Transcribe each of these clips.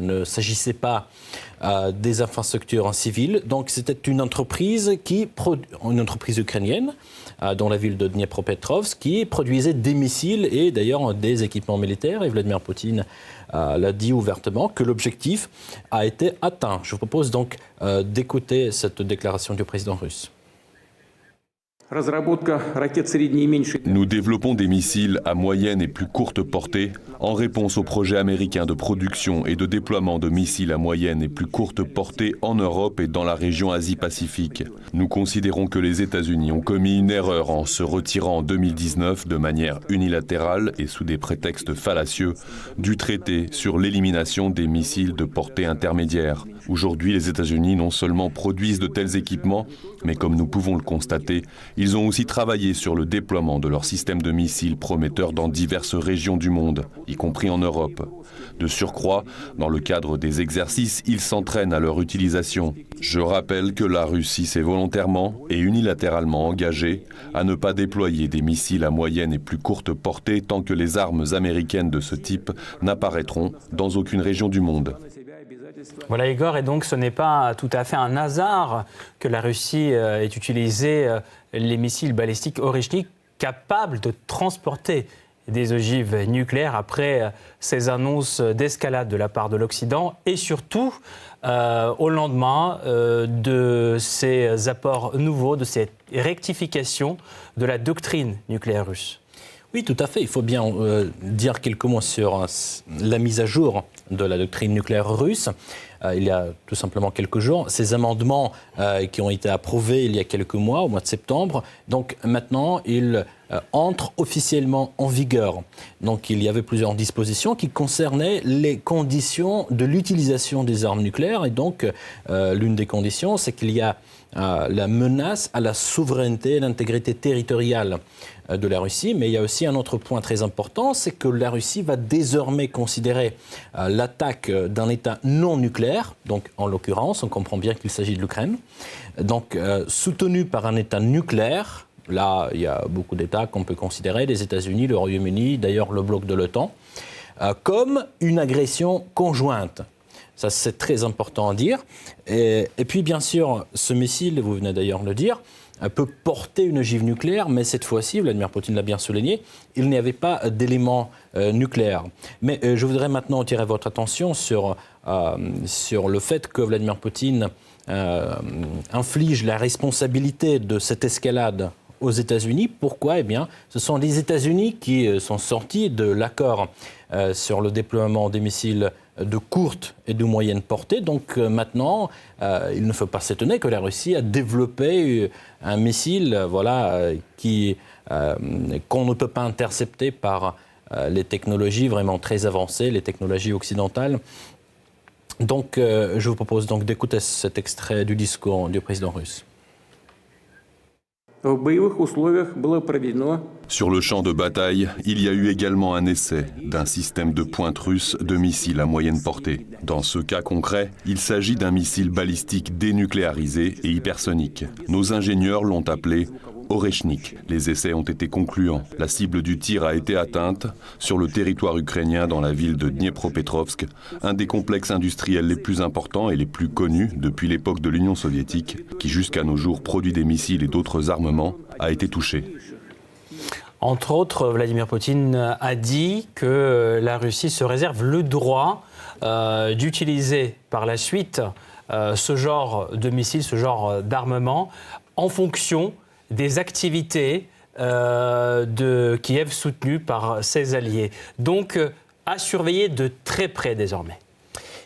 ne s'agissait pas des infrastructures civiles. Donc c'était une entreprise ukrainienne dans la ville de Dniepropetrovsk qui produisait des missiles et d'ailleurs des équipements militaires. Et Vladimir Poutine l'a dit ouvertement que l'objectif a été atteint. Je vous propose donc d'écouter cette déclaration du président russe. Nous développons des missiles à moyenne et plus courte portée en réponse au projet américain de production et de déploiement de missiles à moyenne et plus courte portée en Europe et dans la région Asie-Pacifique. Nous considérons que les États-Unis ont commis une erreur en se retirant en 2019 de manière unilatérale et sous des prétextes fallacieux du traité sur l'élimination des missiles de portée intermédiaire. Aujourd'hui, les États-Unis non seulement produisent de tels équipements, mais comme nous pouvons le constater, ils ont aussi travaillé sur le déploiement de leur système de missiles prometteurs dans diverses régions du monde, y compris en Europe. De surcroît, dans le cadre des exercices, ils s'entraînent à leur utilisation. Je rappelle que la Russie s'est volontairement et unilatéralement engagée à ne pas déployer des missiles à moyenne et plus courte portée tant que les armes américaines de ce type n'apparaîtront dans aucune région du monde. Voilà Igor, et donc ce n'est pas tout à fait un hasard que la Russie ait utilisé les missiles balistiques Oreshnik capables de transporter des ogives nucléaires après ces annonces d'escalade de la part de l'Occident et surtout au lendemain de ces apports nouveaux, de ces rectifications de la doctrine nucléaire russe. Oui, tout à fait. Il faut bien dire quelques mots sur la mise à jour de la doctrine nucléaire russe. Il y a tout simplement quelques jours, ces amendements qui ont été approuvés il y a quelques mois, au mois de septembre, donc maintenant ils entrent officiellement en vigueur. Donc il y avait plusieurs dispositions qui concernaient les conditions de l'utilisation des armes nucléaires et donc l'une des conditions c'est qu'il y a la menace à la souveraineté et l'intégrité territoriale de la Russie, mais il y a aussi un autre point très important, c'est que la Russie va désormais considérer l'attaque d'un État non nucléaire, donc en l'occurrence, on comprend bien qu'il s'agit de l'Ukraine, donc soutenu par un État nucléaire. Là, il y a beaucoup d'États qu'on peut considérer, les États-Unis, le Royaume-Uni, d'ailleurs le bloc de l'OTAN, comme une agression conjointe. Ça, c'est très important à dire. Et puis, bien sûr, ce missile, vous venez d'ailleurs de le dire, peut porter une ogive nucléaire, mais cette fois-ci, Vladimir Poutine l'a bien souligné, il n'y avait pas d'éléments nucléaires. Mais je voudrais maintenant attirer votre attention sur le fait que Vladimir Poutine inflige la responsabilité de cette escalade aux États-Unis. Pourquoi ? Eh bien, ce sont les États-Unis qui sont sortis de l'accord sur le déploiement des missiles de courte et de moyenne portée. Donc maintenant, il ne faut pas s'étonner que la Russie a développé un missile qu'on ne peut pas intercepter par les technologies vraiment très avancées, les technologies occidentales. Donc je vous propose donc d'écouter cet extrait du discours du président russe. Sur le champ de bataille, il y a eu également un essai d'un système de pointe russe de missiles à moyenne portée. Dans ce cas concret, il s'agit d'un missile balistique dénucléarisé et hypersonique. Nos ingénieurs l'ont appelé Oreshnik. Les essais ont été concluants. La cible du tir a été atteinte sur le territoire ukrainien dans la ville de Dniepropetrovsk, un des complexes industriels les plus importants et les plus connus depuis l'époque de l'Union soviétique, qui jusqu'à nos jours produit des missiles et d'autres armements, a été touché. Entre autres, Vladimir Poutine a dit que la Russie se réserve le droit d'utiliser par la suite ce genre de missiles, ce genre d'armement, en fonction des activités de Kiev soutenues par ses alliés. Donc, à surveiller de très près désormais.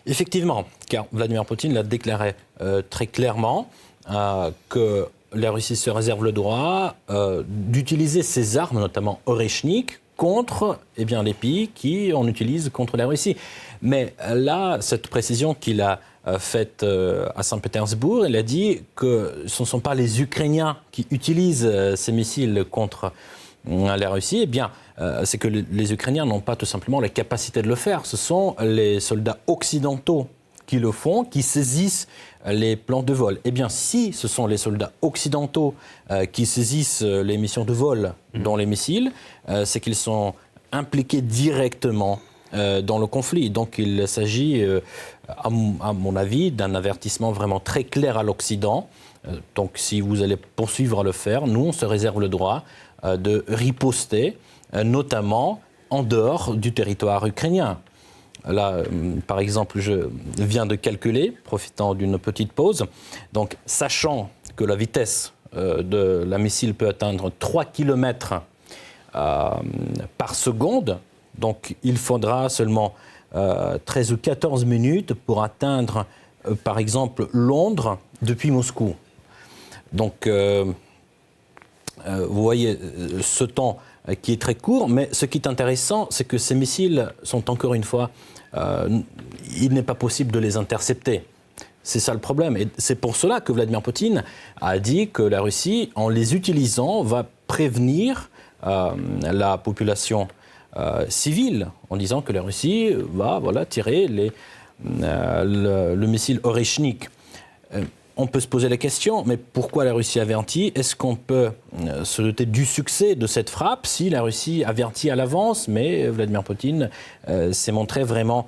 Effectivement, car Vladimir Poutine l'a déclaré très clairement que la Russie se réserve le droit d'utiliser ses armes, notamment Oreshnik, contre les pays qui en utilisent contre la Russie. Mais là, cette précision qu'il a faite à Saint-Pétersbourg, il a dit que ce ne sont pas les Ukrainiens qui utilisent ces missiles contre la Russie. C'est que les Ukrainiens n'ont pas tout simplement la capacité de le faire. Ce sont les soldats occidentaux qui le font, qui saisissent les plans de vol. Si ce sont les soldats occidentaux qui saisissent les missions de vol dans les missiles, c'est qu'ils sont impliqués directement dans le conflit. Donc il s'agit, à mon avis, d'un avertissement vraiment très clair à l'Occident. Donc si vous allez poursuivre à le faire, nous, on se réserve le droit de riposter, notamment en dehors du territoire ukrainien. Là, par exemple, je viens de calculer, profitant d'une petite pause, donc sachant que la vitesse de la missile peut atteindre 3 km par seconde, donc il faudra seulement 13 ou 14 minutes pour atteindre, par exemple, Londres depuis Moscou. Donc, vous voyez ce temps qui est très court, mais ce qui est intéressant, c'est que ces missiles sont encore une fois, il n'est pas possible de les intercepter. C'est ça le problème. Et c'est pour cela que Vladimir Poutine a dit que la Russie, en les utilisant, va prévenir la population civile, en disant que la Russie va tirer le missile Oreshnik. On peut se poser la question, mais pourquoi la Russie avertit? Est-ce qu'on peut se douter du succès de cette frappe si la Russie avertit à l'avance? Mais Vladimir Poutine s'est montré vraiment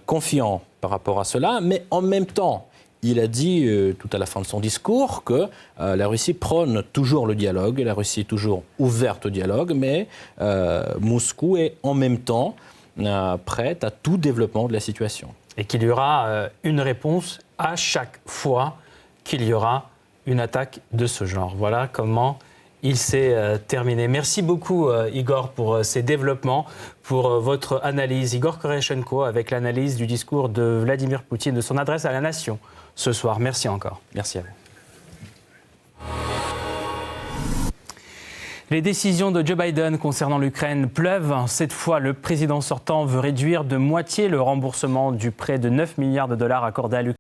confiant par rapport à cela. Mais en même temps, il a dit tout à la fin de son discours que la Russie prône toujours le dialogue, la Russie est toujours ouverte au dialogue, mais Moscou est en même temps prête à tout développement de la situation. Et qu'il y aura une réponse à chaque fois qu'il y aura une attaque de ce genre. Voilà comment il s'est terminé. Merci beaucoup Igor pour ces développements, pour votre analyse. Igor Koreshenko avec l'analyse du discours de Vladimir Poutine, de son adresse à la nation ce soir. Merci encore. Merci à vous. Les décisions de Joe Biden concernant l'Ukraine pleuvent. Cette fois, le président sortant veut réduire de moitié le remboursement du prêt de 9 milliards de dollars accordé à l'Ukraine.